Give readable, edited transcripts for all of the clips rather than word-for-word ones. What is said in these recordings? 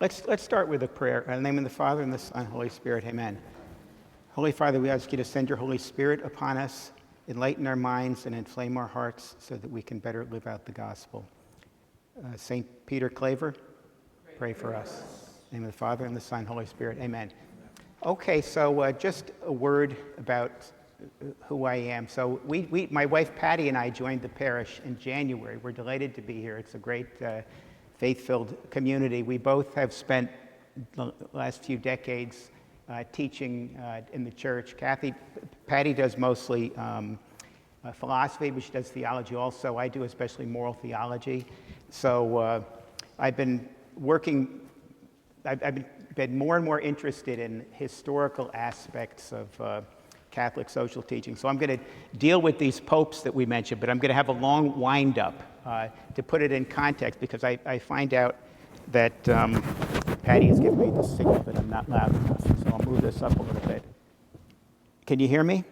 Let's start with a prayer. In the name of the Father, and the Son, and the Holy Spirit, amen. Holy Father, we ask you to send your Holy Spirit upon us, enlighten our minds, and inflame our hearts so that we can better live out the gospel. St. Peter Claver, pray for us. In the name of the Father, and the Son, and the Holy Spirit, amen. Okay, so just a word about who I am. So my wife Patty and I joined the parish in January. We're delighted to be here. It's a great faith-filled community. We both have spent the last few decades teaching in the church. Patty does mostly philosophy, but she does theology also. I do especially moral theology. So I've been more and more interested in historical aspects of Catholic social teaching. So I'm going to deal with these popes that we mentioned, but I'm going to have a long wind-up to put it in context, because I find out that Patty has given me the signal that I'm not loud enough, so I'll move this up a little bit. Can you hear me?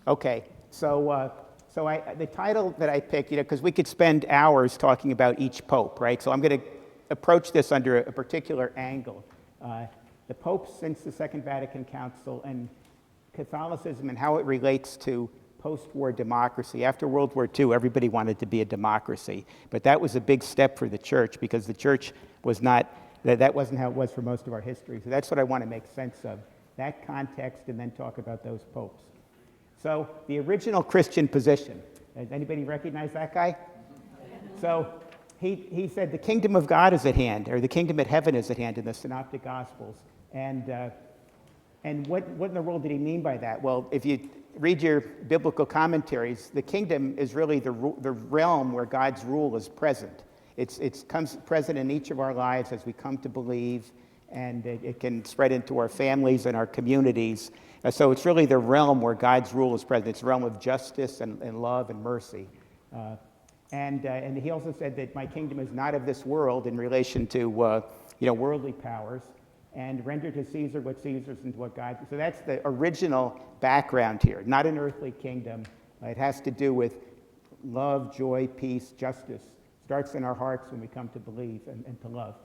Okay, so the title that I picked, because we could spend hours talking about each pope, right? So I'm going to approach this under a particular angle. The popes since the Second Vatican Council and Catholicism and how it relates to post-war democracy. After World War II, everybody wanted to be a democracy, but that was a big step for the church, because the church was not, that wasn't how it was for most of our history. So that's what I want to make sense of, that context, and then talk about those popes. So the original Christian position, does anybody recognize that guy? So he said the kingdom of God is at hand, or the kingdom of heaven is at hand in the Synoptic Gospels. And what in the world did he mean by that? Well, if you read your biblical commentaries, the kingdom is really the realm where God's rule is present. It comes present in each of our lives as we come to believe, and it can spread into our families and our communities. So it's really the realm where God's rule is present. It's a realm of justice and love and mercy. And he also said that my kingdom is not of this world in relation to worldly powers, and render to Caesar what Caesar's and what God. So that's the original background here. Not an earthly kingdom. It has to do with love, joy, peace, justice. Starts in our hearts when we come to believe and to love.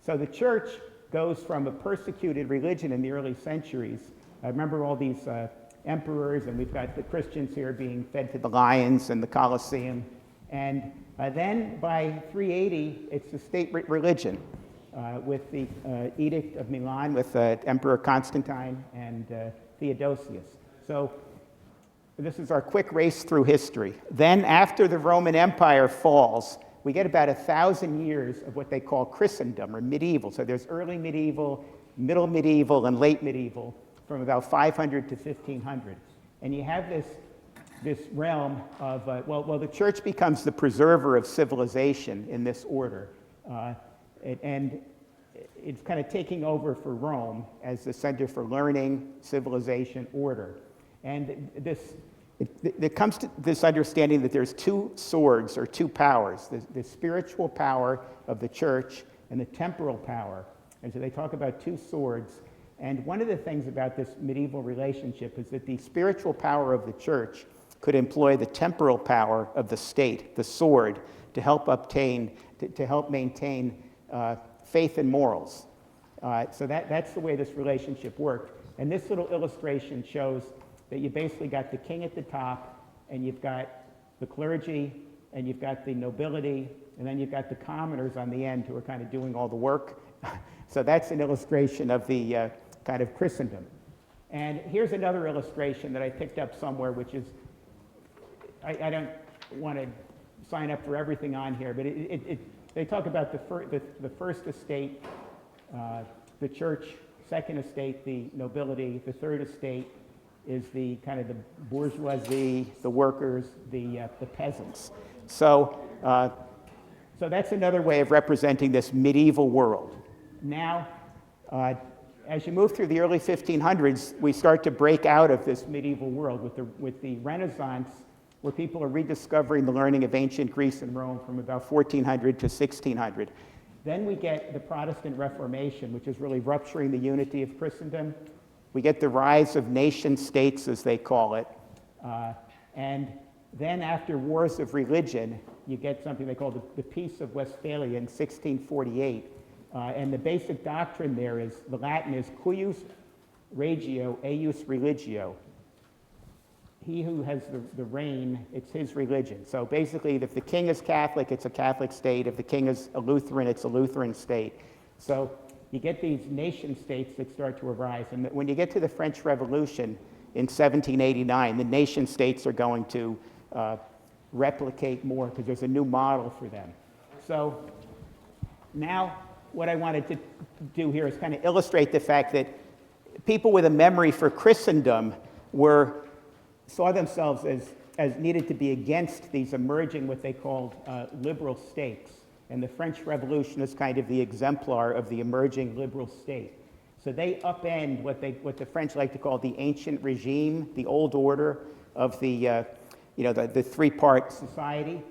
So the church goes from a persecuted religion in the early centuries. I remember all these emperors, and we've got the Christians here being fed to the lions and the Colosseum. And then by 380, it's the state religion. With the Edict of Milan, with Emperor Constantine and Theodosius. So this is our quick race through history. Then after the Roman Empire falls, we get about 1,000 years of what they call Christendom, or medieval. So there's early medieval, middle medieval, and late medieval, from about 500 to 1500. And you have this realm of, the church becomes the preserver of civilization in this order. And it's kind of taking over for Rome as the center for learning, civilization, order. And it comes to this understanding that there's two swords, or two powers, the spiritual power of the church and the temporal power. And so they talk about two swords. And one of the things about this medieval relationship is that the spiritual power of the church could employ the temporal power of the state, the sword, to help maintain faith and morals. So that's the way this relationship worked. And this little illustration shows that you basically got the king at the top, and you've got the clergy, and you've got the nobility, and then you've got the commoners on the end who are kind of doing all the work. So that's an illustration of the kind of Christendom. And here's another illustration that I picked up somewhere, which is, I don't want to sign up for everything on here, but they talk about the first estate, the church, second estate, the nobility, the third estate is the kind of the bourgeoisie, the workers, the peasants. So that's another way of representing this medieval world. Now, as you move through the early 1500s, we start to break out of this medieval world with the Renaissance, where people are rediscovering the learning of ancient Greece and Rome from about 1400 to 1600. Then we get the Protestant Reformation, which is really rupturing the unity of Christendom. We get the rise of nation states, as they call it. And then after wars of religion, you get something they call the Peace of Westphalia in 1648. And the basic doctrine there is, the Latin is cuius regio eius religio. He who has the reign, it's his religion. So basically, if the king is Catholic, it's a Catholic state. If the king is a Lutheran, it's a Lutheran state. So you get these nation states that start to arise. And when you get to the French Revolution in 1789, the nation states are going to replicate more because there's a new model for them. So now what I wanted to do here is kind of illustrate the fact that people with a memory for Christendom saw themselves as needed to be against these emerging, what they called liberal states. And the French Revolution is kind of the exemplar of the emerging liberal state. So they upend what the French like to call the ancient regime, the old order of the three-part society.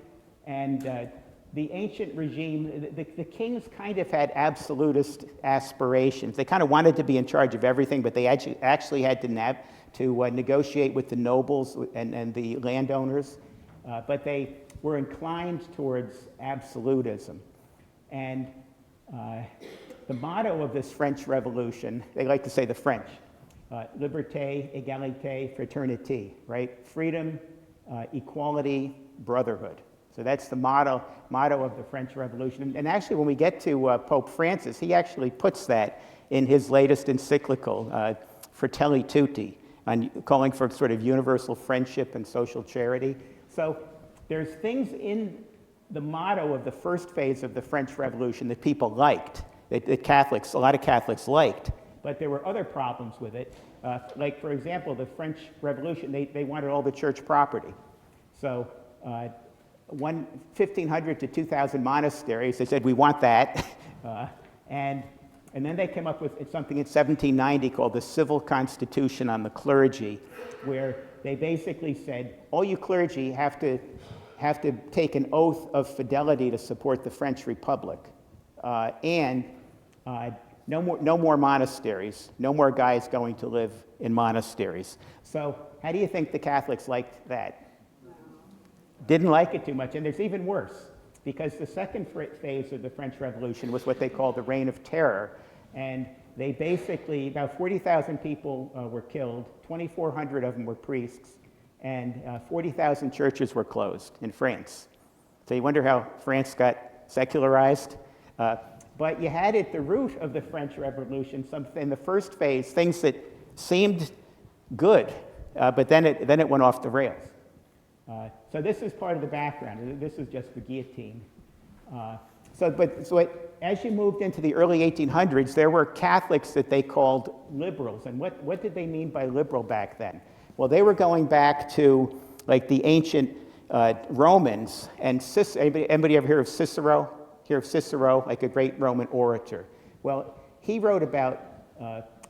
And the ancient regime, the kings kind of had absolutist aspirations. They kind of wanted to be in charge of everything, but they actually had to negotiate with the nobles and the landowners. But they were inclined towards absolutism. And the motto of this French Revolution, they like to say the French, liberté, égalité, fraternité, right? Freedom, equality, brotherhood. So that's the motto of the French Revolution. And actually, when we get to Pope Francis, he actually puts that in his latest encyclical, Fratelli Tutti, calling for sort of universal friendship and social charity. So there's things in the motto of the first phase of the French Revolution that people liked, that a lot of Catholics liked, but there were other problems with it. Like, for example, the French Revolution, they wanted all the church property. So 1,500 to 2,000 monasteries, they said, we want that. And then they came up with something in 1790 called the Civil Constitution on the Clergy, where they basically said, all you clergy have to take an oath of fidelity to support the French Republic. And no more monasteries, no more guys going to live in monasteries. So how do you think the Catholics liked that? Didn't like it too much, and there's even worse, because the second phase of the French Revolution was what they called the Reign of Terror, and they basically, about 40,000 people were killed, 2,400 of them were priests, and 40,000 churches were closed in France. So you wonder how France got secularized? But you had at the root of the French Revolution, in the first phase, things that seemed good, but then it went off the rails. So this is part of the background. This is just the guillotine. As you moved into the early 1800s, there were Catholics that they called liberals. And what did they mean by liberal back then? Well, they were going back to like the ancient Romans. And anybody ever hear of Cicero? Hear of Cicero, like a great Roman orator? Well, he wrote about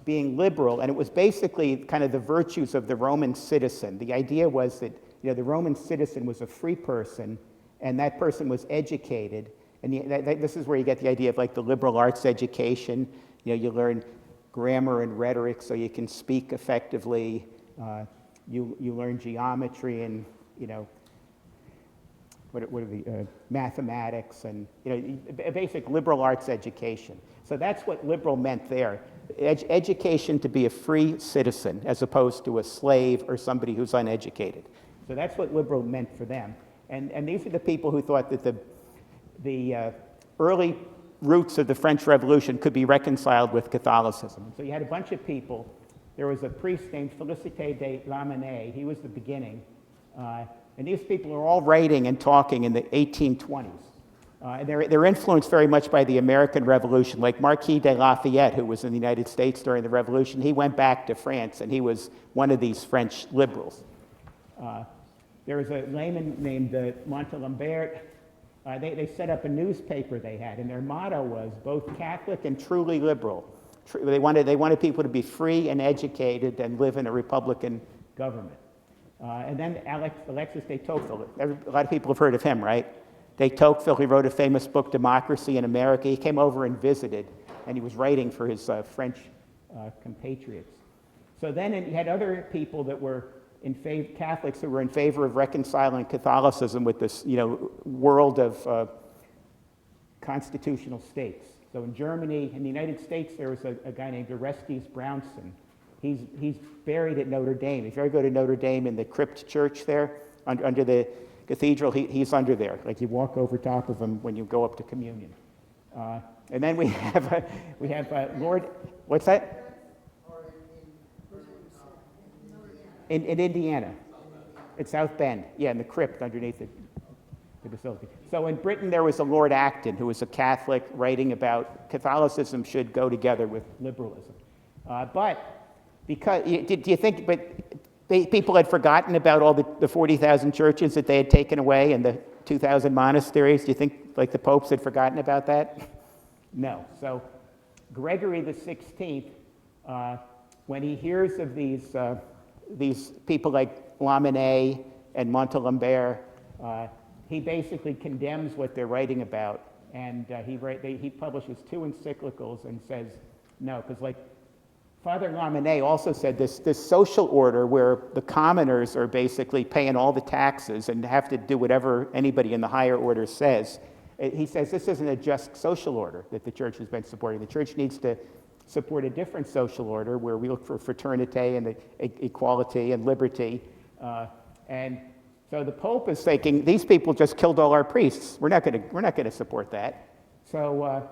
being liberal, and it was basically kind of the virtues of the Roman citizen. The idea was that the Roman citizen was a free person, and that person was educated. And this is where you get the idea of like the liberal arts education. You learn grammar and rhetoric so you can speak effectively. You learn geometry and what are the mathematics and a basic liberal arts education. So that's what liberal meant there. Education to be a free citizen as opposed to a slave or somebody who's uneducated. So that's what liberal meant for them. And these are the people who thought that the early roots of the French Revolution could be reconciled with Catholicism. So you had a bunch of people. There was a priest named Félicité de Lamennais. He was the beginning. And these people are all writing and talking in the 1820s. And they're influenced very much by the American Revolution. Like Marquis de Lafayette, who was in the United States during the Revolution, he went back to France, and he was one of these French liberals. There was a layman named Montalembert. They set up a newspaper they had, and their motto was both Catholic and truly liberal. They wanted people to be free and educated and live in a Republican government. And then Alexis de Tocqueville, a lot of people have heard of him, right? De Tocqueville, he wrote a famous book, Democracy in America. He came over and visited, and he was writing for his French compatriots. So then you had other people that were Catholics who were in favor of reconciling Catholicism with this, world of constitutional states. So in Germany, in the United States, there was a guy named Orestes Brownson. He's buried at Notre Dame. If you ever go to Notre Dame in the crypt church there, under the cathedral, he's under there. Like you walk over top of him when you go up to communion. And then we have Lord, what's that? In Indiana. It's South Bend. Yeah, in the crypt underneath the basilica. So in Britain, there was a Lord Acton who was a Catholic writing about Catholicism should go together with liberalism. But because, do you think, people had forgotten about all the 40,000 churches that they had taken away and the 2,000 monasteries? Do you think like the popes had forgotten about that? No. So Gregory the 16th, when he hears of these people like Lamennais and Montalembert, he basically condemns what they're writing about, and he publishes 2 encyclicals and says no, because like Father Lamennais also said this social order where the commoners are basically paying all the taxes and have to do whatever anybody in the higher order says. He says this isn't a just social order that the church has been supporting. The church needs to support a different social order where we look for fraternity and equality and liberty. And so the Pope is thinking, these people just killed all our priests. We're not going to support that. So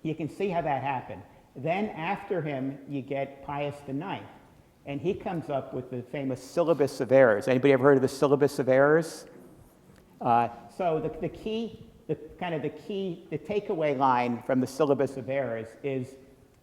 you can see how that happened. Then after him, you get Pius IX, and he comes up with the famous Syllabus of Errors. Anybody ever heard of the Syllabus of Errors? So the takeaway line from the Syllabus of Errors is,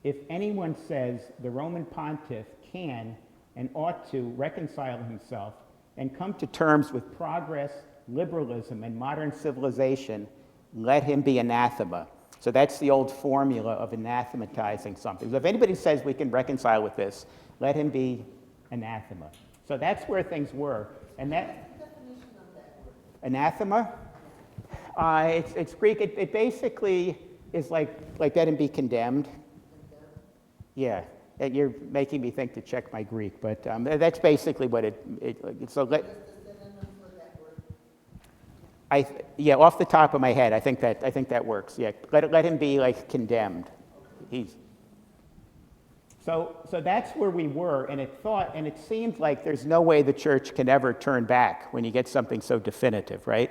if anyone says the Roman pontiff can and ought to reconcile himself and come to terms with progress, liberalism, and modern civilization, let him be anathema. So that's the old formula of anathematizing something. So if anybody says we can reconcile with this, let him be anathema. So that's where things were. And that definition of that word. Anathema? It's Greek. It basically is like let him be condemned. Yeah, you're making me think to check my Greek, but that's basically what so let. Off the top of my head, I think that works. Yeah, let him be like condemned. So that's where we were, and it seemed like there's no way the church can ever turn back when you get something so definitive, right?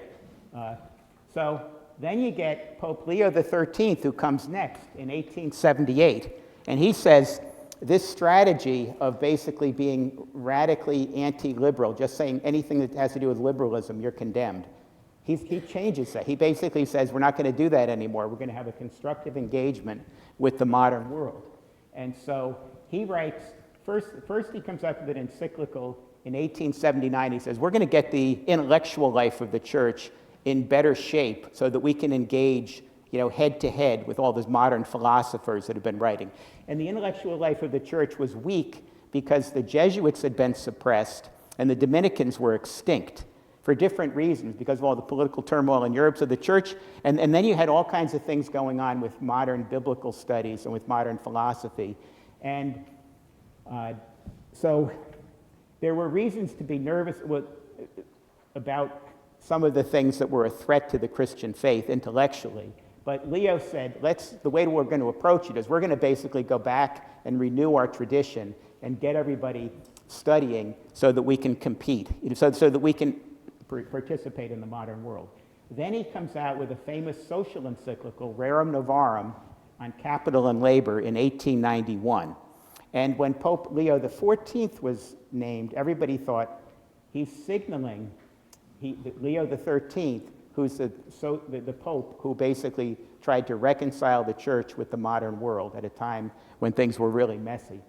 So then you get Pope Leo XIII, who comes next in 1878, and he says this strategy of basically being radically anti-liberal, just saying anything that has to do with liberalism, you're condemned. He changes that. He basically says we're not going to do that anymore. We're going to have a constructive engagement with the modern world. And so he writes, first he comes up with an encyclical in 1879. He says we're going to get the intellectual life of the church in better shape so that we can engage head to head with all these modern philosophers that have been writing. And the intellectual life of the church was weak because the Jesuits had been suppressed and the Dominicans were extinct for different reasons, because of all the political turmoil in Europe. So the church, and then you had all kinds of things going on with modern biblical studies and with modern philosophy. And so there were reasons to be nervous about some of the things that were a threat to the Christian faith intellectually. But Leo said, the way we're going to approach it is we're going to basically go back and renew our tradition and get everybody studying so that we can compete, so that we can participate in the modern world. Then he comes out with a famous social encyclical, Rerum Novarum, on capital and labor in 1891. And when Pope Leo XIV was named, everybody thought he's signaling Leo XIII, who's the Pope who basically tried to reconcile the church with the modern world at a time when things were really messy.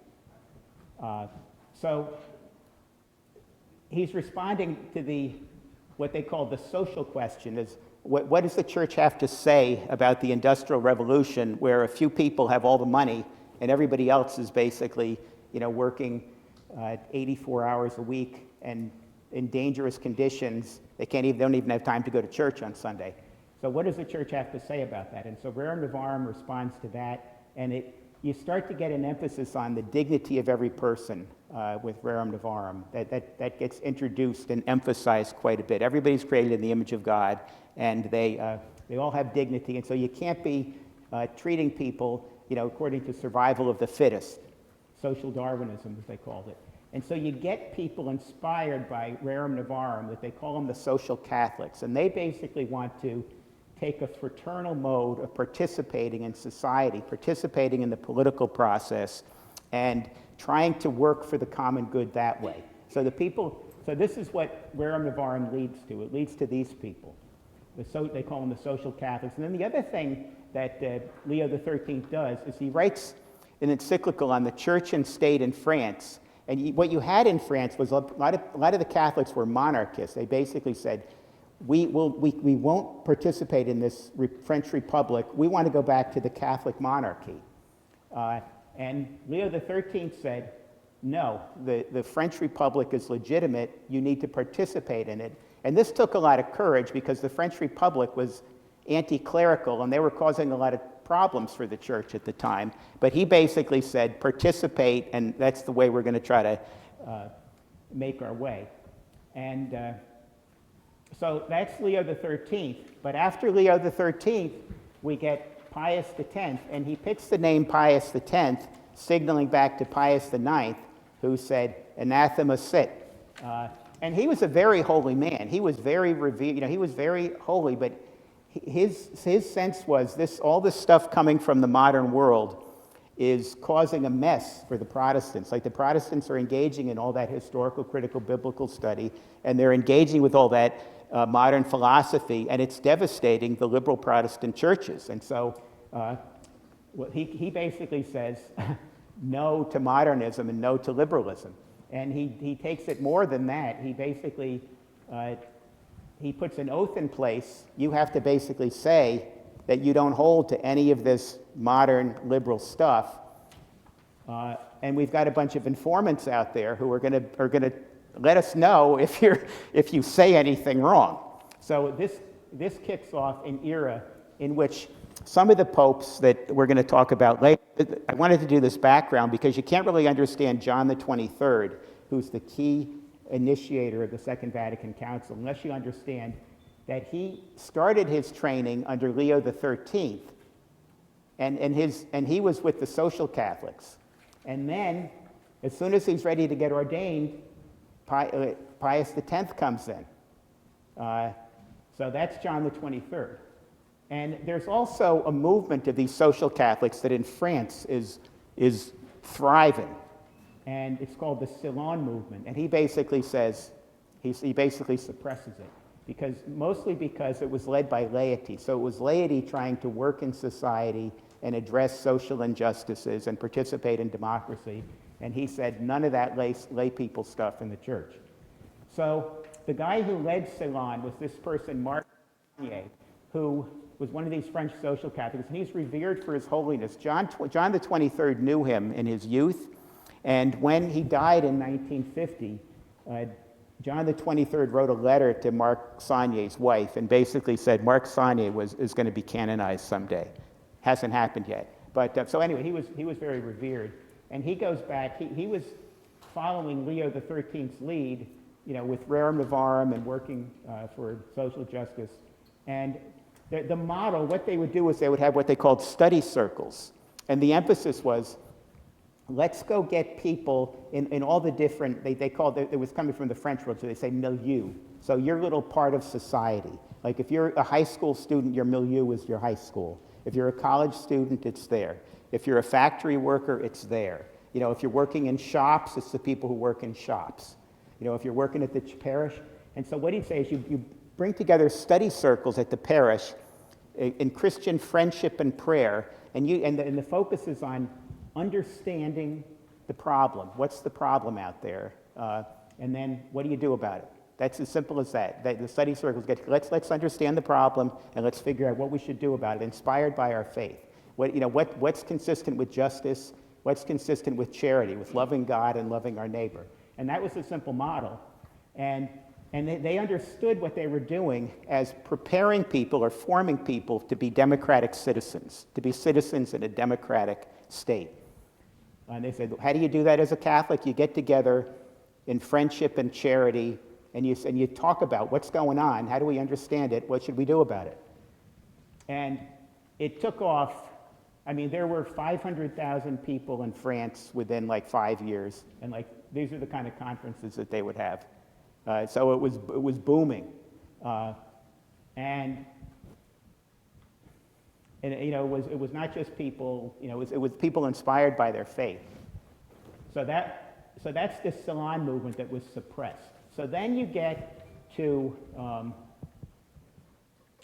So he's responding to what they call the social question, is what does the church have to say about the Industrial Revolution, where a few people have all the money and everybody else is basically working 84 hours a week and in dangerous conditions. They don't even have time to go to church on Sunday. So what does the church have to say about that? And so Rerum Novarum responds to that, and you start to get an emphasis on the dignity of every person with Rerum Novarum. That gets introduced and emphasized quite a bit. Everybody's created in the image of God, and they all have dignity, and so you can't be treating people, according to survival of the fittest, social Darwinism, as they called it. And so you get people inspired by Rerum Novarum, that they call them the social Catholics, and they basically want to take a fraternal mode of participating in society, participating in the political process, and trying to work for the common good that way. So this is what Rerum Novarum leads to. It leads to these people. They call them the social Catholics. And then the other thing that Leo XIII does is he writes an encyclical on the church and state in France. And what you had in France was a lot of the Catholics were monarchists. They basically said, we won't participate in this French Republic. We want to go back to the Catholic monarchy. And Leo XIII said, no, the French Republic is legitimate. You need to participate in it. And this took a lot of courage because the French Republic was anti-clerical and they were causing a lot of problems for the church at the time. But he basically said, participate, and that's the way we're going to try to make our way. And so that's Leo XIII. But after Leo XIII, we get Pius X, and he picks the name Pius X, signaling back to Pius IX, who said, anathema sit. And he was a very holy man. He was very revered, he was very holy, but his sense was all this stuff coming from the modern world is causing a mess for the Protestants. Like the Protestants are engaging in all that historical, critical, biblical study, and they're engaging with all that modern philosophy, and it's devastating the liberal Protestant churches. And so he basically says no to modernism and no to liberalism. And he takes it more than that. He basically he puts an oath in place. You have to basically say that you don't hold to any of this modern liberal stuff. And we've got a bunch of informants out there who are going to let us know if you say anything wrong. So this kicks off an era in which some of the popes that we're going to talk about later. I wanted to do this background because you can't really understand John the 23rd, who's the key initiator of the Second Vatican Council, unless you understand that he started his training under Leo XIII, and he was with the social Catholics. And then, as soon as he's ready to get ordained, Pius X comes in. So that's John the 23rd. And there's also a movement of these social Catholics that in France is thriving. And it's called the Ceylon movement. And he basically says, he basically suppresses it, mostly because it was led by laity. So it was laity trying to work in society and address social injustices and participate in democracy. And he said none of that lay people stuff in the church. So the guy who led Ceylon was this person, Marc Sangnier, who was one of these French social Catholics, and he's revered for his holiness. John the 23rd knew him in his youth, and when he died in 1950, John the 23rd wrote a letter to Marc Sangnier's wife and basically said Marc Sangnier is going to be canonized someday. Hasn't happened yet. But so anyway, he was very revered. And he goes back, he was following Leo XIII's lead, with Rerum Novarum and working for social justice. And the model, what they would do is they would have what they called study circles. And the emphasis was, let's go get people in all the different, they called it was coming from the French word, so they say milieu. So your little part of society. Like if you're a high school student, your milieu is your high school. If you're a college student, it's there. If you're a factory worker, it's there. If you're working in shops, it's the people who work in shops. If you're working at the parish. And so what he'd say is you bring together study circles at the parish in Christian friendship and prayer, and the focus is on understanding the problem. What's the problem out there? And then what do you do about it? That's as simple as that. The study circles let's understand the problem and let's figure out what we should do about it, inspired by our faith. What's consistent with justice? What's consistent with charity, with loving God and loving our neighbor? And that was a simple model. And they understood what they were doing as preparing people or forming people to be democratic citizens, to be citizens in a democratic state. And they said, how do you do that as a Catholic? You get together in friendship and charity, and you talk about what's going on, how do we understand it, what should we do about it? And it took off I mean, there were 500,000 people in France within like 5 years, and like these are the kind of conferences that they would have. So it was booming, and you know it was not just people, you know, it was people inspired by their faith. So that's the Salon movement that was suppressed. So then you get to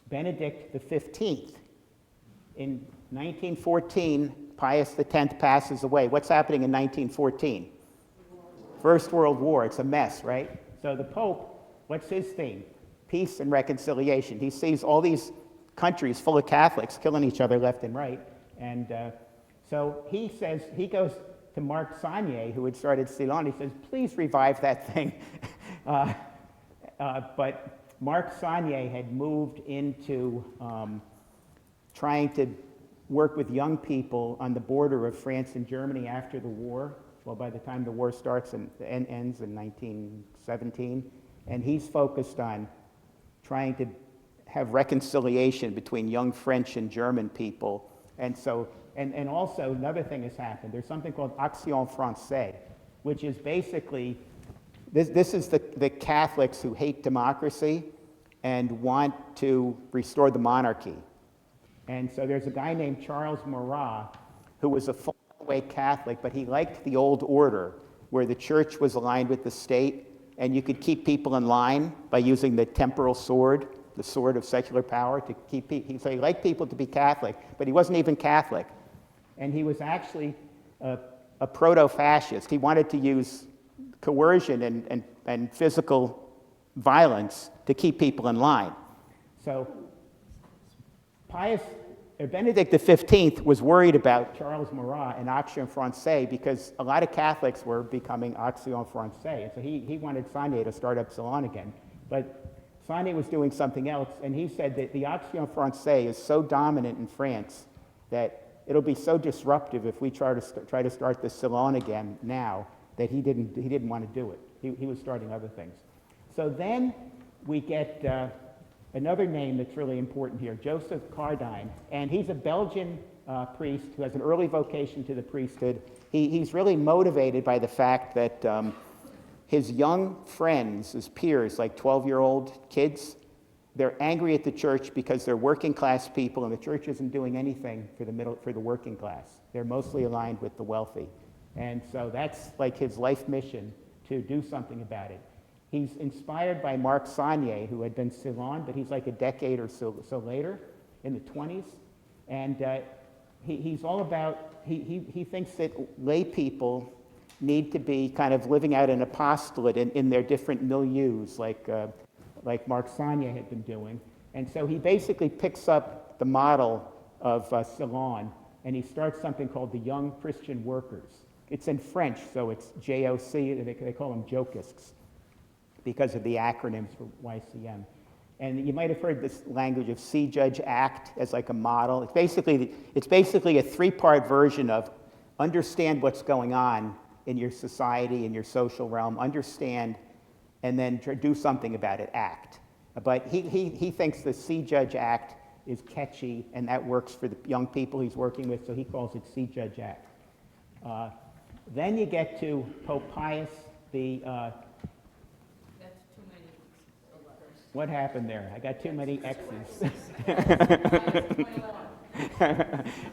Benedict XV. In 1914, Pius X passes away. What's happening in 1914? First World War. It's a mess, right? So the Pope, what's his theme? Peace and reconciliation. He sees all these countries full of Catholics killing each other left and right. And so he says, he goes to Marc Sangnier, who had started Ceylon. He says, please revive that thing. But Marc Sangnier had moved into trying to work with young people on the border of France and Germany after the war. Well, by the time the war starts and ends in 1917, and he's focused on trying to have reconciliation between young French and German people. And so, and also another thing has happened. There's something called Action Française, which is basically, this is the Catholics who hate democracy and want to restore the monarchy. And so there's a guy named Charles Marat who was a full-away Catholic, but he liked the old order where the church was aligned with the state and you could keep people in line by using the temporal sword, the sword of secular power, to keep people. So he liked people to be Catholic, but he wasn't even Catholic. And he was actually a proto-fascist. He wanted to use coercion and physical violence to keep people in line. So Benedict XV was worried about Charles Marat and Action Française because a lot of Catholics were becoming Action Française. So he wanted Sangnier to start up Ceylon again. But Sangnier was doing something else, and he said that the Action Française is so dominant in France that it'll be so disruptive if we try to start the Ceylon again now that he didn't want to do it. He was starting other things. So then we get another name that's really important here, Joseph Cardijn, and he's a Belgian priest who has an early vocation to the priesthood. He's really motivated by the fact that his young friends, his peers, like 12-year-old kids, they're angry at the church because they're working class people and the church isn't doing anything for the working class. They're mostly aligned with the wealthy. And so that's like his life mission, to do something about it. He's inspired by Marc Sangnier, who had been Ceylon, but he's like a decade or so later, in the 20s. And he's all about, he thinks that lay people need to be kind of living out an apostolate in their different milieus, like Marc Sangnier had been doing. And so he basically picks up the model of Ceylon, and he starts something called the Young Christian Workers. It's in French, so it's JOC, they call them Jokists, because of the acronyms for YCM. And you might have heard this language of See, Judge, Act as like a model. It's basically a three-part version of understand what's going on in your society, in your social realm, understand, and then do something about it, act. But he thinks the See, Judge, Act is catchy, and that works for the young people he's working with, so he calls it See, Judge, Act. Then you get to Pope Pius the... What happened there? I got too many X's.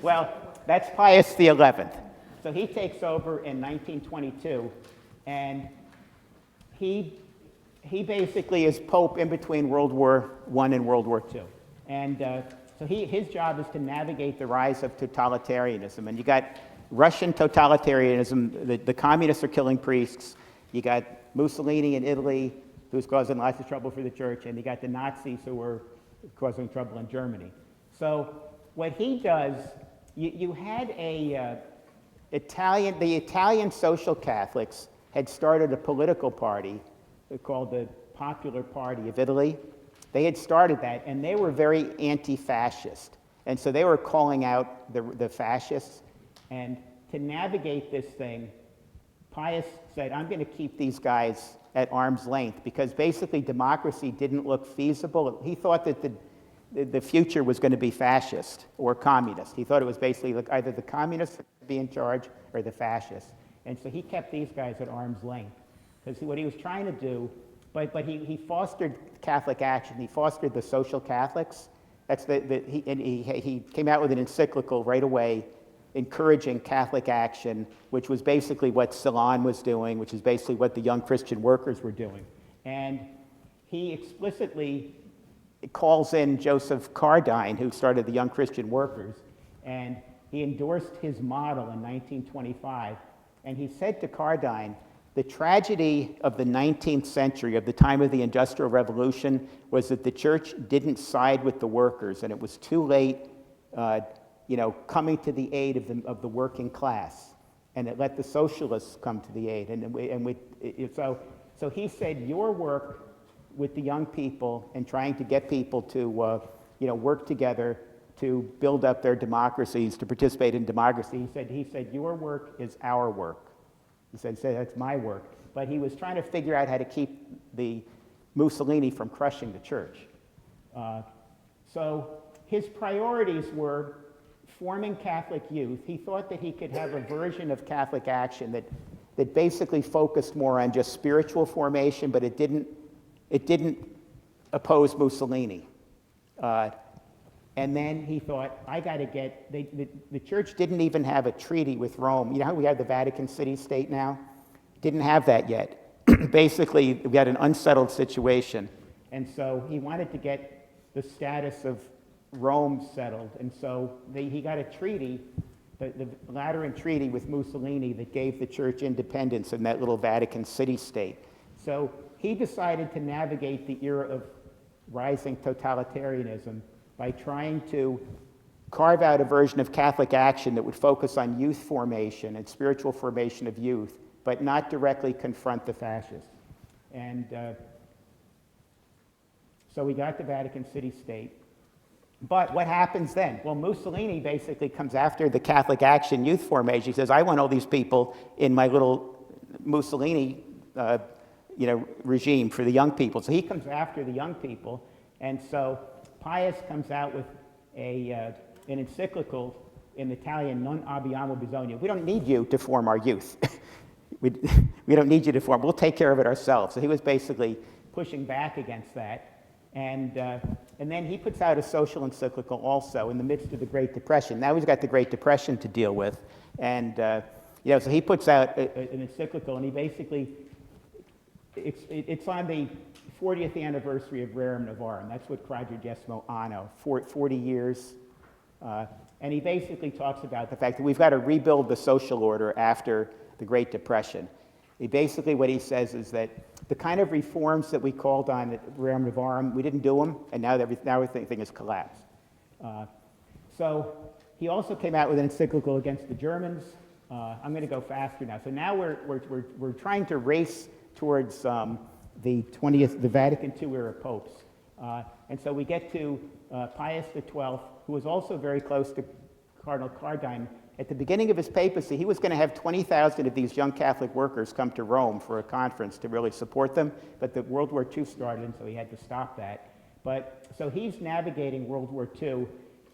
Well, that's Pius XI. So he takes over in 1922, and he basically is Pope in between World War I and World War II. And so his job is to navigate the rise of totalitarianism. And you got Russian totalitarianism, the communists are killing priests. You got Mussolini in Italy, who's causing lots of trouble for the church, and you got the Nazis who were causing trouble in Germany. So what he does, you had the Italian Social Catholics had started a political party called the Popular Party of Italy. They had started that, and they were very anti-fascist. And so they were calling out the fascists. And to navigate this thing, Pius said, I'm going to keep these guys at arm's length, because basically democracy didn't look feasible. He thought that the future was going to be fascist or communist. He thought it was basically like either the communists would be in charge or the fascists. And so he kept these guys at arm's length. Because what he was trying to do, but he fostered Catholic action. He fostered the social Catholics. That's he came out with an encyclical right away encouraging Catholic action, which was basically what Ceylon was doing, which is basically what the Young Christian Workers were doing. And he explicitly calls in Joseph Cardine, who started the Young Christian Workers, and he endorsed his model in 1925. And he said to Cardine, the tragedy of the 19th century, of the time of the Industrial Revolution, was that the church didn't side with the workers, and it was too late, coming to the aid of the working class, and it let the socialists come to the aid. So he said, your work with the young people and trying to get people to, work together to build up their democracies, to participate in democracy. He said, your work is our work. He said, that's my work. But he was trying to figure out how to keep the Mussolini from crushing the church. So his priorities were forming Catholic youth. He thought that he could have a version of Catholic action that basically focused more on just spiritual formation, but it didn't oppose Mussolini. And then he thought, I got to get, the church didn't even have a treaty with Rome. You know how we have the Vatican City State now? Didn't have that yet. Basically, we had an unsettled situation. And so he wanted to get the status of Rome settled. And so he got a treaty, the Lateran Treaty with Mussolini, that gave the church independence in that little Vatican City State. So he decided to navigate the era of rising totalitarianism by trying to carve out a version of Catholic action that would focus on youth formation and spiritual formation of youth, but not directly confront the fascists. And so we got the Vatican City State. But what happens then? Well, Mussolini basically comes after the Catholic action youth formation. He says, I want all these people in my little Mussolini regime for the young people. So he comes after the young people. And so Pius comes out with an encyclical in Italian, Non abbiamo bisogno. We don't need you to form our youth. we don't need you to form. We'll take care of it ourselves. So he was basically pushing back against that. And then he puts out a social encyclical also in the midst of the Great Depression. Now he's got the Great Depression to deal with. And, so he puts out an encyclical, and he basically, it's on the 40th anniversary of Rerum Novarum. That's what Quadragesimo Anno, 40 years. And he basically talks about the fact that we've got to rebuild the social order after the Great Depression. What he says is that the kind of reforms that we called on at Rerum Novarum, we didn't do them, and now everything has collapsed. So he also came out with an encyclical against the Germans. I'm going to go faster now. So now we're trying to race towards the Vatican II era popes. And so we get to Pius XII, who was also very close to Cardinal Cardine. At the beginning of his papacy, he was going to have 20,000 of these young Catholic workers come to Rome for a conference to really support them, but the World War II started, and so he had to stop that. So he's navigating World War II,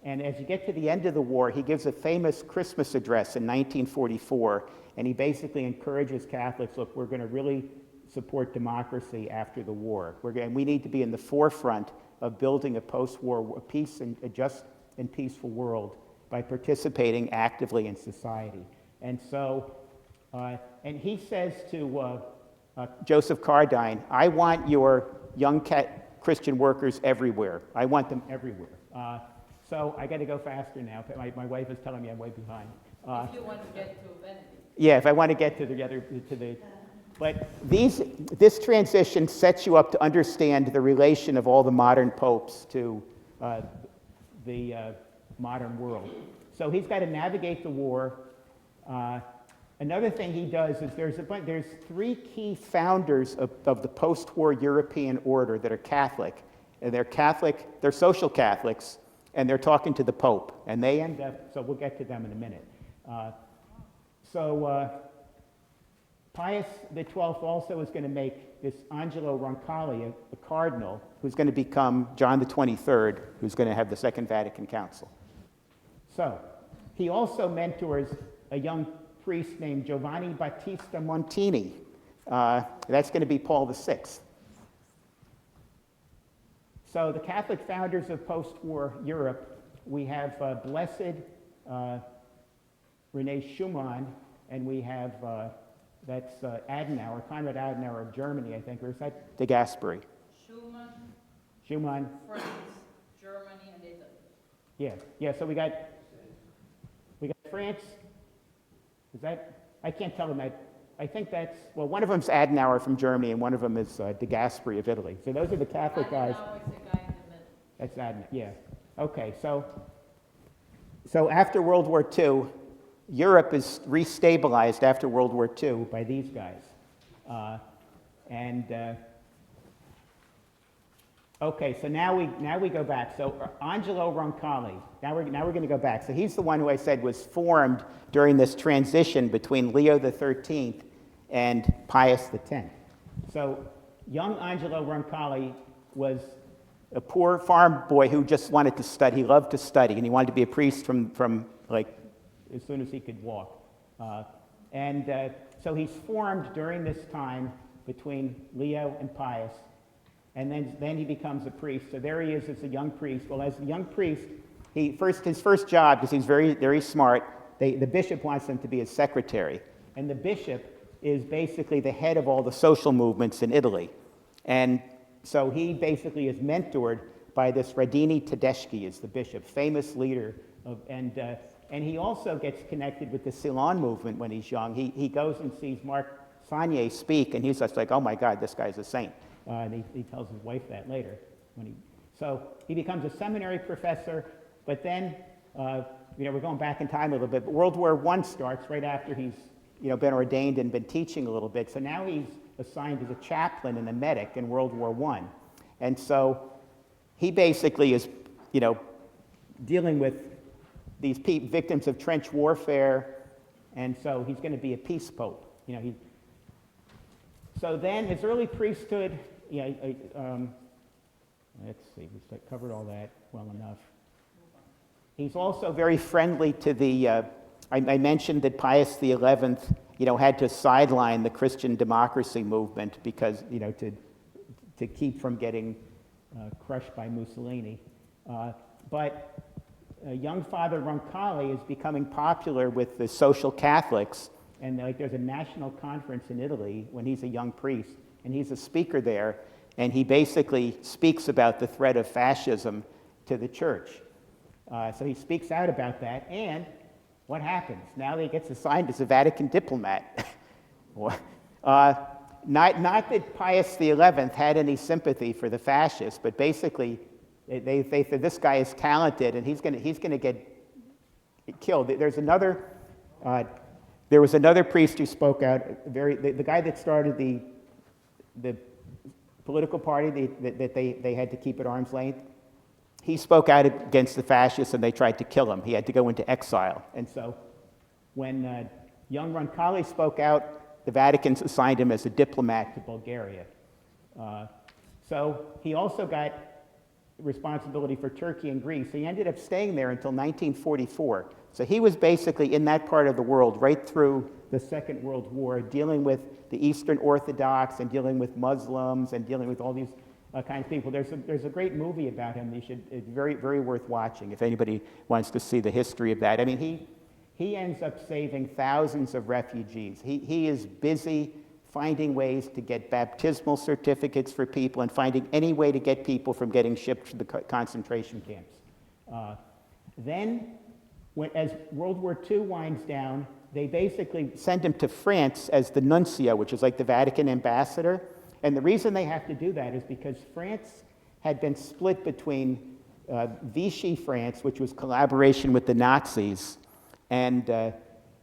and as you get to the end of the war, he gives a famous Christmas address in 1944, and he basically encourages Catholics, look, we're going to really support democracy after the war. We need to be in the forefront of building a post-war peace and a just and peaceful world by participating actively in society. And so, and he says to Joseph Cardine, I want your young Christian workers everywhere. I want them everywhere. So I got to go faster now. My wife is telling me I'm way behind. If you want to get to Benedict. Yeah, if I want to get to the But this transition sets you up to understand the relation of all the modern popes to the modern world. So he's got to navigate the war. Another thing he does is there's three key founders of the post-war European order that are Catholic. And they're social Catholics, and they're talking to the Pope. And they end up, so we'll get to them in a minute. Pius XII also is going to make this Angelo Roncalli a cardinal, who's going to become John the 23rd, who's going to have the Second Vatican Council. So, he also mentors a young priest named Giovanni Battista Montini. That's going to be Paul VI. So the Catholic founders of post-war Europe, we have Blessed Rene Schumann, and we have, that's Adenauer, Konrad Adenauer of Germany, I think, or is that de Gasperi? Schumann, France, Germany, and Italy. Yeah, so we got France. Is that, I can't tell them that. I think that's, well, one of them's Adenauer from Germany, and one of them is de Gasperi of Italy. So those are the Catholic guys. Adenauer is the guy in the middle. That's Adenauer, yeah. Okay, so after World War II, Europe is restabilized after World War II by these guys. Okay, so now we go back. So Angelo Roncalli, now we're going to go back. So he's the one who I said was formed during this transition between Leo XIII and Pius X. So young Angelo Roncalli was a poor farm boy who just wanted to study. He loved to study, and he wanted to be a priest from like as soon as he could walk. So he's formed during this time between Leo and Pius. And then he becomes a priest. So there he is as a young priest. Well, as a young priest, his first job, because he's very, very smart, the bishop wants him to be his secretary. And the bishop is basically the head of all the social movements in Italy. And so he basically is mentored by this Radini Tedeschi, is the bishop, famous leader. And he also gets connected with the Ceylon movement when he's young. He goes and sees Marc Sangnier speak, and he's just like, oh my God, this guy's a saint. And he tells his wife that later. So he becomes a seminary professor, but then, we're going back in time a little bit, but World War I starts right after he's been ordained and been teaching a little bit. So now he's assigned as a chaplain and a medic in World War I. And so he basically is, dealing with these victims of trench warfare, and so he's going to be a peace pope. So then his early priesthood, let's see, we covered all that well enough. He's also very friendly to the, I mentioned that Pius XI, had to sideline the Christian democracy movement because, to keep from getting crushed by Mussolini. But young Father Roncalli is becoming popular with the social Catholics, and there's a national conference in Italy when he's a young priest, and he's a speaker there, and he basically speaks about the threat of fascism to the church. So he speaks out about that, and what happens? Now he gets assigned as a Vatican diplomat. Not that Pius XI had any sympathy for the fascists, but basically they said this guy is talented and he's going to get killed. There was another priest who spoke out. The guy that started the political party that they had to keep at arm's length. He spoke out against the fascists, and they tried to kill him. He had to go into exile. And so, when young Roncalli spoke out, the Vatican assigned him as a diplomat to Bulgaria. So he also got responsibility for Turkey and Greece. He ended up staying there until 1944. So he was basically in that part of the world right through the Second World War, dealing with the Eastern Orthodox and dealing with Muslims and dealing with all these kinds of people. There's a great movie about him. It's very, very worth watching if anybody wants to see the history of that. I mean, he ends up saving thousands of refugees. He is busy finding ways to get baptismal certificates for people and finding any way to get people from getting shipped to the concentration camps. Then, as World War II winds down, they basically send him to France as the nuncio, which is like the Vatican ambassador. And the reason they have to do that is because France had been split between Vichy France, which was collaboration with the Nazis, and a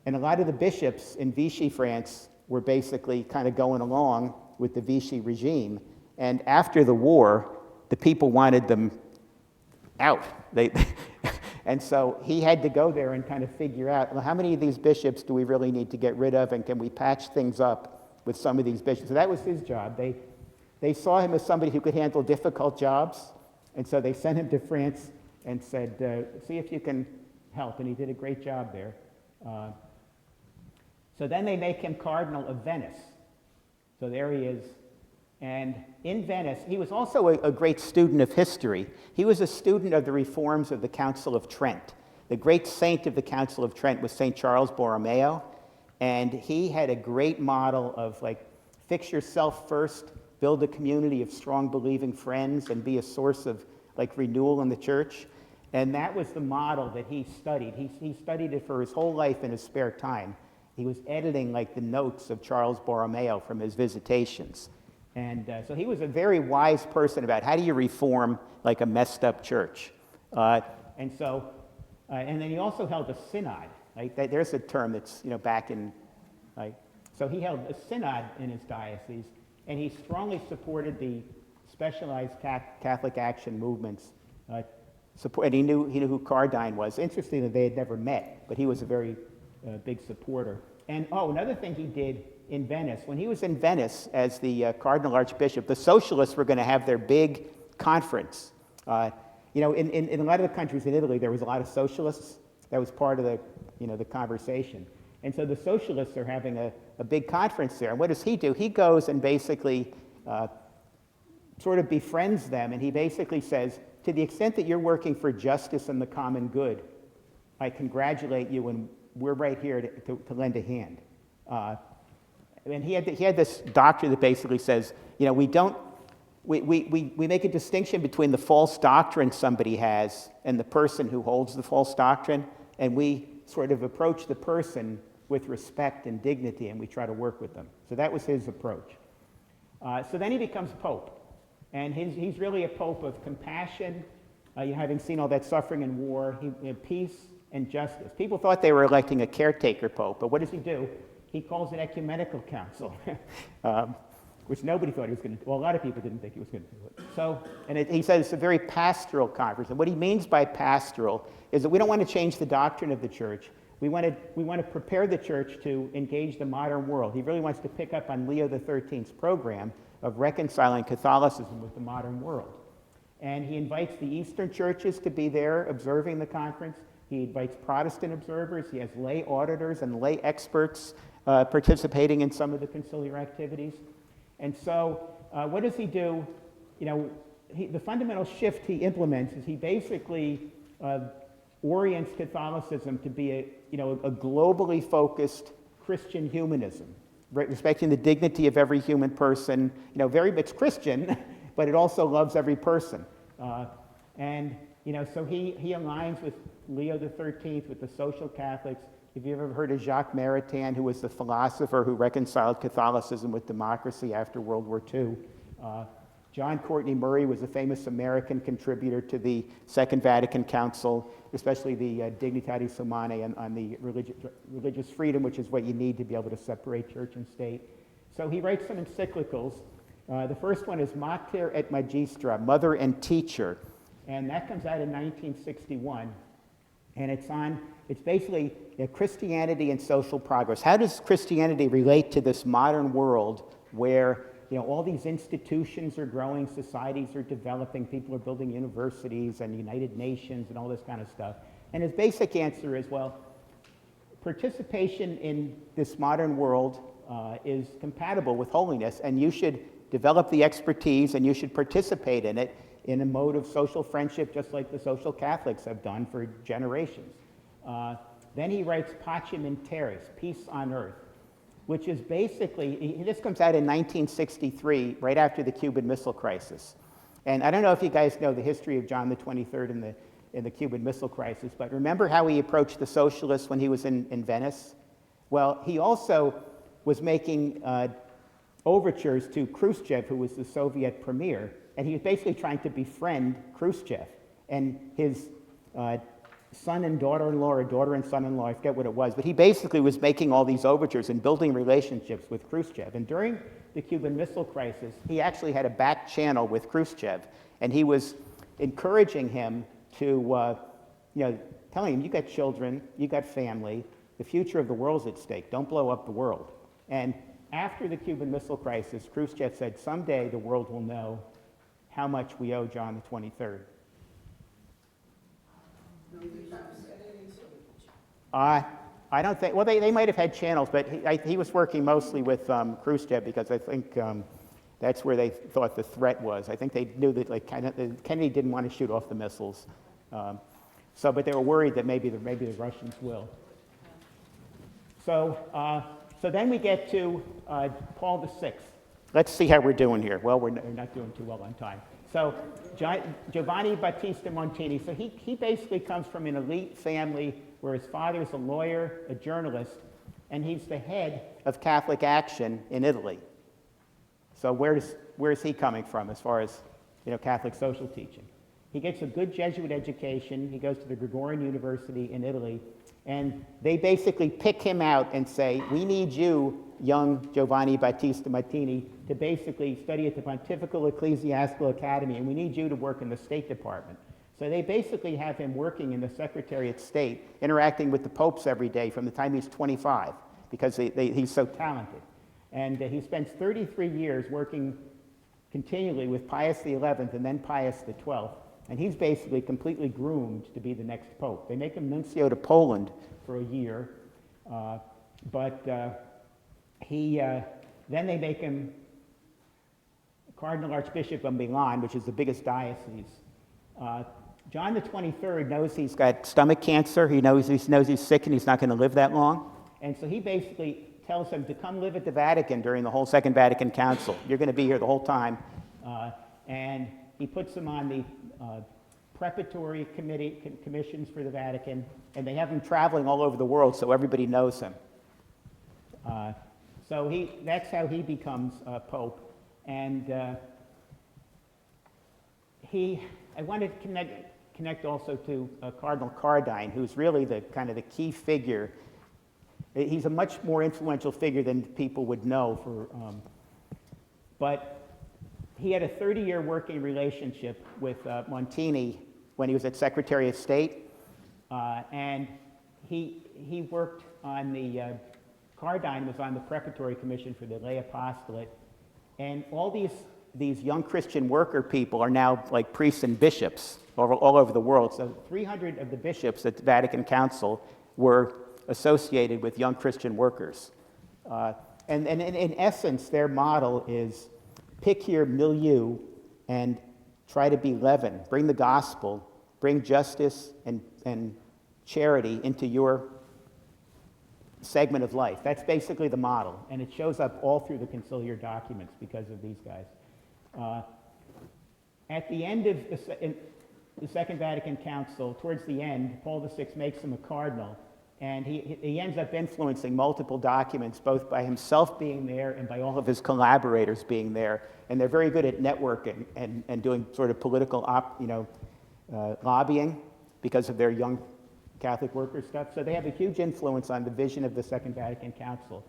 lot of the bishops in Vichy France were basically kind of going along with the Vichy regime. And after the war, the people wanted them out. And so he had to go there and kind of figure out, well, how many of these bishops do we really need to get rid of, and can we patch things up with some of these bishops. So that was his job. They saw him as somebody who could handle difficult jobs, and so they sent him to France and said, see if you can help, and he did a great job there. So then they make him Cardinal of Venice. So there he is. And in Venice, he was also a great student of history. He was a student of the reforms of the Council of Trent. The great saint of the Council of Trent was St. Charles Borromeo, and he had a great model of, like, fix yourself first, build a community of strong believing friends, and be a source of, like, renewal in the church. And that was the model that he studied. He studied it for his whole life in his spare time. He was editing, like, the notes of Charles Borromeo from his visitations. And so he was a very wise person about how do you reform, like, a messed up church. And then he also held a synod. Like, there's a term that's, back in, like, so he held a synod in his diocese, and he strongly supported the specialized Catholic action movements. And he knew who Cardine was. Interestingly, they had never met, but he was a very big supporter. And another thing he did in Venice, when he was in Venice as the Cardinal Archbishop, the socialists were going to have their big conference. In a lot of the countries in Italy, there was a lot of socialists. That was part of the conversation. And so the socialists are having a big conference there. And what does he do? He goes and basically sort of befriends them, and he basically says, to the extent that you're working for justice and the common good, I congratulate you, and we're right here to lend a hand. And he had this doctrine that basically says, we make a distinction between the false doctrine somebody has and the person who holds the false doctrine, and we sort of approach the person with respect and dignity, and we try to work with them. So that was his approach. So then he becomes Pope, and he's really a Pope of compassion, having seen all that suffering and war, peace and justice. People thought they were electing a caretaker Pope, but what does he do? He calls an ecumenical council, which nobody thought he was going to do. Well, a lot of people didn't think he was going to do it. So, he said it's a very pastoral conference. And what he means by pastoral is that we don't want to change the doctrine of the church. We want to prepare the church to engage the modern world. He really wants to pick up on Leo XIII's program of reconciling Catholicism with the modern world. And he invites the Eastern churches to be there observing the conference. He invites Protestant observers. He has lay auditors and lay experts participating in some of the conciliar activities. And so what does he do? The fundamental shift he implements is he basically orients Catholicism to be a globally focused Christian humanism, respecting the dignity of every human person. Very much Christian, but it also loves every person. So he aligns with Leo XIII, with the social Catholics. Have you ever heard of Jacques Maritain, who was the philosopher who reconciled Catholicism with democracy after World War II? John Courtney Murray was a famous American contributor to the Second Vatican Council, especially the Dignitatis Humanae on the religious freedom, which is what you need to be able to separate church and state. So he writes some encyclicals. The first one is Mater et Magistra, Mother and Teacher, and that comes out in 1961. And it's basically Christianity and social progress. How does Christianity relate to this modern world where all these institutions are growing, societies are developing, people are building universities and United Nations and all this kind of stuff? And his basic answer is, well, participation in this modern world is compatible with holiness, and you should develop the expertise and you should participate in it in a mode of social friendship, just like the social Catholics have done for generations. Then he writes Pacem in Terris, Peace on Earth, which is basically, this comes out in 1963, right after the Cuban Missile Crisis. And I don't know if you guys know the history of John the 23rd in the Cuban Missile Crisis, but remember how he approached the socialists when he was in Venice? Well, he also was making overtures to Khrushchev, who was the Soviet premier, and he was basically trying to befriend Khrushchev. And his son and daughter-in-law, or daughter and son-in-law, I forget what it was, but he basically was making all these overtures and building relationships with Khrushchev. And during the Cuban Missile Crisis, he actually had a back channel with Khrushchev, and he was encouraging him to, telling him, you got children, you got family, the future of the world's at stake, don't blow up the world. And after the Cuban Missile Crisis, Khrushchev said, someday the world will know how much we owe John the 23rd. I don't think, well, they might have had channels, but he was working mostly with Khrushchev because I think that's where they thought the threat was. I think they knew that Kennedy didn't want to shoot off the missiles. But they were worried that maybe the Russians will. So then we get to Paul VI. Let's see how we're doing here. Well, we're not doing too well on time. So Giovanni Battista Montini, so he basically comes from an elite family where his father's a lawyer, a journalist, and he's the head of Catholic Action in Italy. So where's he coming from as far as Catholic social teaching? He gets a good Jesuit education. He goes to the Gregorian University in Italy, and they basically pick him out and say, we need you, young Giovanni Battista Montini, to basically study at the Pontifical Ecclesiastical Academy, and we need you to work in the State Department. So they basically have him working in the Secretary of State, interacting with the popes every day from the time he's 25, because he's so talented. And he spends 33 years working continually with Pius XI and then Pius XII. And he's basically completely groomed to be the next pope. They make him nuncio to Poland for a year, but then they make him Cardinal Archbishop of Milan, which is the biggest diocese. John the 23rd knows he's got stomach cancer. He knows he's sick and he's not going to live that long. And so he basically tells him to come live at the Vatican during the whole Second Vatican Council. You're going to be here the whole time. And he puts him on the preparatory commissions for the Vatican, and they have him traveling all over the world so everybody knows him. That's how he becomes Pope. And I wanted to connect also to Cardinal Cardine, who's really the key figure. He's a much more influential figure than people would know. But he had a 30-year working relationship with Montini when he was at Secretary of State, and he worked on the Cardine was on the preparatory commission for the lay apostolate, and all these young Christian worker people are now like priests and bishops all over the world. So 300 of the bishops at the Vatican Council were associated with young Christian workers. And in essence, their model is pick your milieu and try to be leaven. Bring the gospel, bring justice and charity into your segment of life. That's basically the model, and it shows up all through the conciliar documents because of these guys. At the end of the Second Vatican Council, towards the end, Paul VI makes him a cardinal, and he ends up influencing multiple documents, both by himself being there and by all of his collaborators being there. And they're very good at networking and doing sort of political lobbying because of their young Catholic worker stuff. So they have a huge influence on the vision of the Second Vatican Council.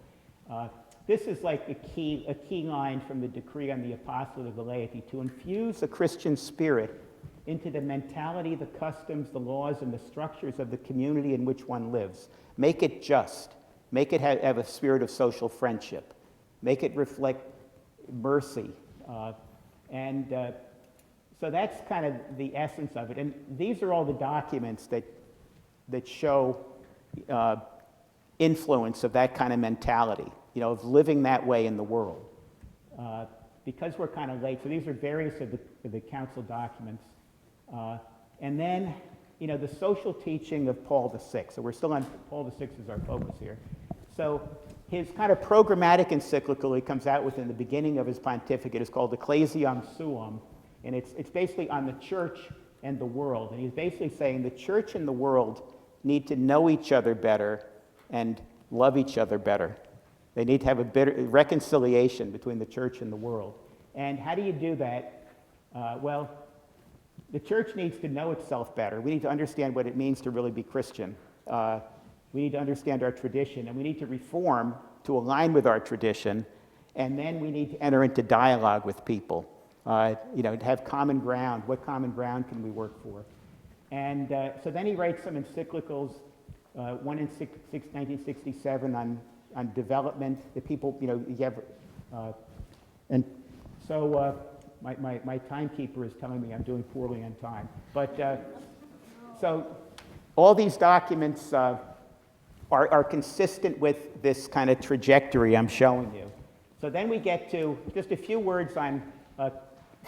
This is like a key line from the decree on the apostolate of the laity: to infuse a Christian spirit into the mentality, the customs, the laws, and the structures of the community in which one lives. Make it just. Make it have a spirit of social friendship. Make it reflect mercy. So that's kind of the essence of it. And these are all the documents that show influence of that kind of mentality, of living that way in the world. Because we're kind of late, so these are various of the council documents. And then, the social teaching of Paul VI. So we're still on Paul VI as our focus here. So his kind of programmatic encyclical he comes out with in the beginning of his pontificate is called Ecclesiam Suum, and it's basically on the church and the world. And he's basically saying the church and the world need to know each other better and love each other better. They need to have a better reconciliation between the church and the world. And how do you do that? Well, the church needs to know itself better. We need to understand what it means to really be Christian. We need to understand our tradition, and we need to reform to align with our tradition, and then we need to enter into dialogue with people, to have common ground. What common ground can we work for? And so then he writes some encyclicals, one in 1967 on on development, the people, you know, you have, and so my timekeeper is telling me I'm doing poorly on time. But so all these documents are consistent with this kind of trajectory I'm showing you. So then we get to just a few words on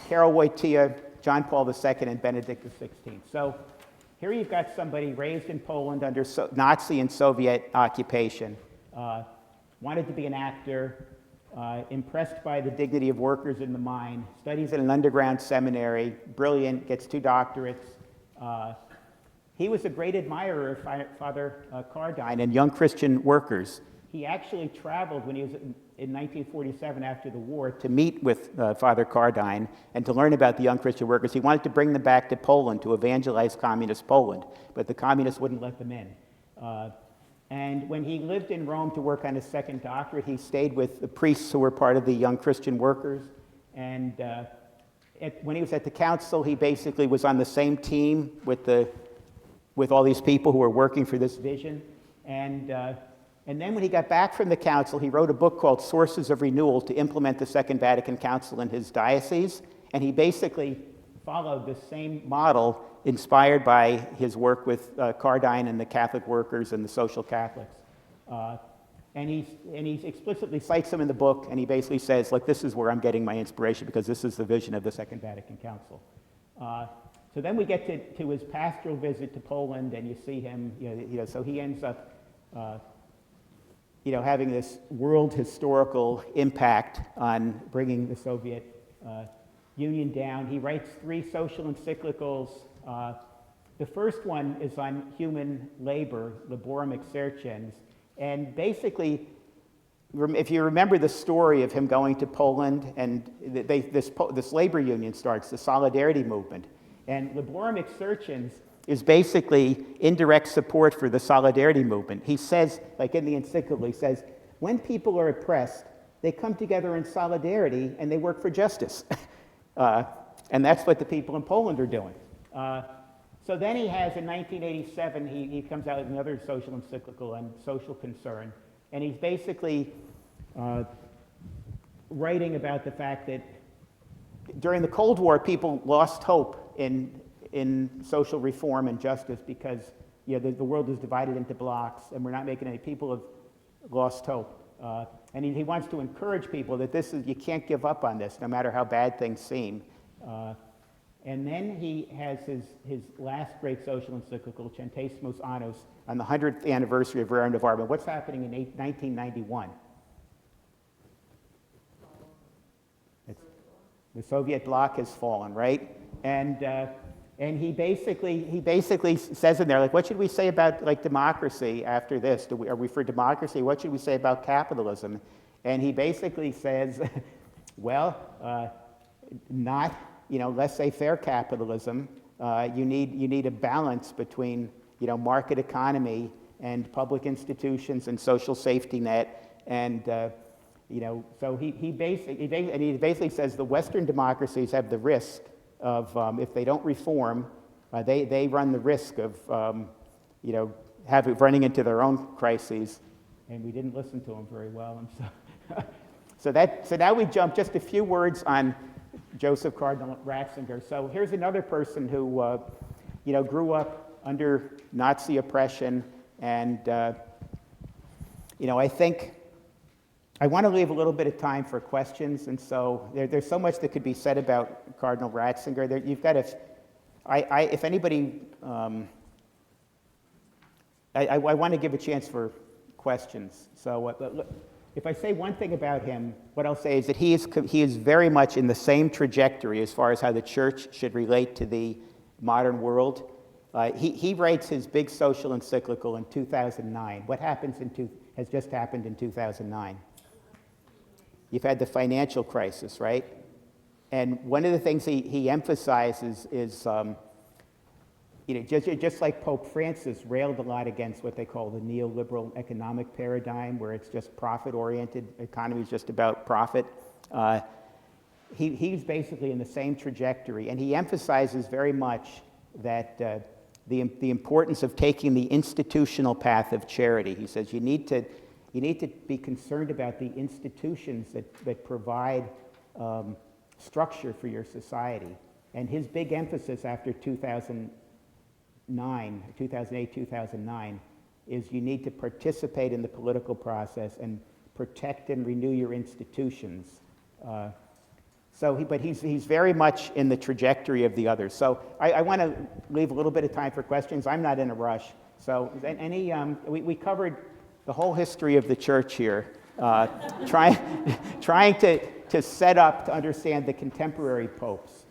Karol Wojtyła, John Paul II, and Benedict XVI. So here you've got somebody raised in Poland under Nazi and Soviet occupation, wanted to be an actor, impressed by the dignity of workers in the mine, studies at an underground seminary, brilliant, gets 2 doctorates. He was a great admirer of Father Cardine and young Christian workers. He actually traveled when he was in 1947 after the war to meet with Father Cardine and to learn about the young Christian workers. He wanted to bring them back to Poland to evangelize communist Poland, but the communists wouldn't let them in. And when he lived in Rome to work on his second doctorate, he stayed with the priests who were part of the young Christian workers. And when he was at the council, he basically was on the same team with all these people who were working for this vision. And then when he got back from the council, he wrote a book called Sources of Renewal to implement the Second Vatican Council in his diocese. And he basically followed the same model inspired by his work with Cardine and the Catholic workers and the social Catholics. And he explicitly cites them in the book, and he basically says, look, this is where I'm getting my inspiration because this is the vision of the Second Vatican Council. So then we get to his pastoral visit to Poland, and you see him, so he ends up having this world historical impact on bringing the Soviet Union down. He writes 3 social encyclicals. The first one is on human labor, Laborem Exercens, and basically, if you remember the story of him going to Poland, and this labor union starts, the Solidarity movement, and Laborem Exercens is basically indirect support for the Solidarity movement. He says, like in the encyclical, he says, when people are oppressed, they come together in solidarity and they work for justice. And that's what the people in Poland are doing. So then he has, in 1987, he comes out with another social encyclical on social concern. And he's basically writing about the fact that during the Cold War, people lost hope in social reform and justice because the world is divided into blocks and we're not making any. People have lost hope. And he wants to encourage people that you can't give up on this no matter how bad things seem. And then he has his last great social encyclical, Centesimus Annus, on the 100th anniversary of Rerum Novarum. What's happening in 1991? The Soviet bloc has fallen, right? And he basically says in there, like, what should we say about like democracy after this? Are we for democracy? What should we say about capitalism? And he basically says, well, not laissez-faire capitalism. You need a balance between market economy and public institutions and social safety net. And so he basically says the Western democracies have the risk of if they don't reform, they run the risk of running into their own crises. And we didn't listen to him very well. And so now we jump just a few words on Joseph Cardinal Ratzinger. So here's another person who grew up under Nazi oppression, and I think I want to leave a little bit of time for questions, and so there's so much that could be said about Cardinal Ratzinger. You've got if anybody, I want to give a chance for questions. So if I say one thing about him, what I'll say is that he is very much in the same trajectory as far as how the church should relate to the modern world. He writes his big social encyclical in 2009. What has just happened in 2009? You've had the financial crisis, right? And one of the things he emphasizes is, just like Pope Francis railed a lot against what they call the neoliberal economic paradigm, where it's just profit-oriented, economy is just about profit. He's basically in the same trajectory, and he emphasizes very much that the importance of taking the institutional path of charity. He says you need to, You need to be concerned about the institutions that provide structure for your society. And his big emphasis after 2008, 2009, is you need to participate in the political process and protect and renew your institutions. But he's very much in the trajectory of the others. So I want to leave a little bit of time for questions. I'm not in a rush. So we covered the whole history of the church here, trying to set up to understand the contemporary popes.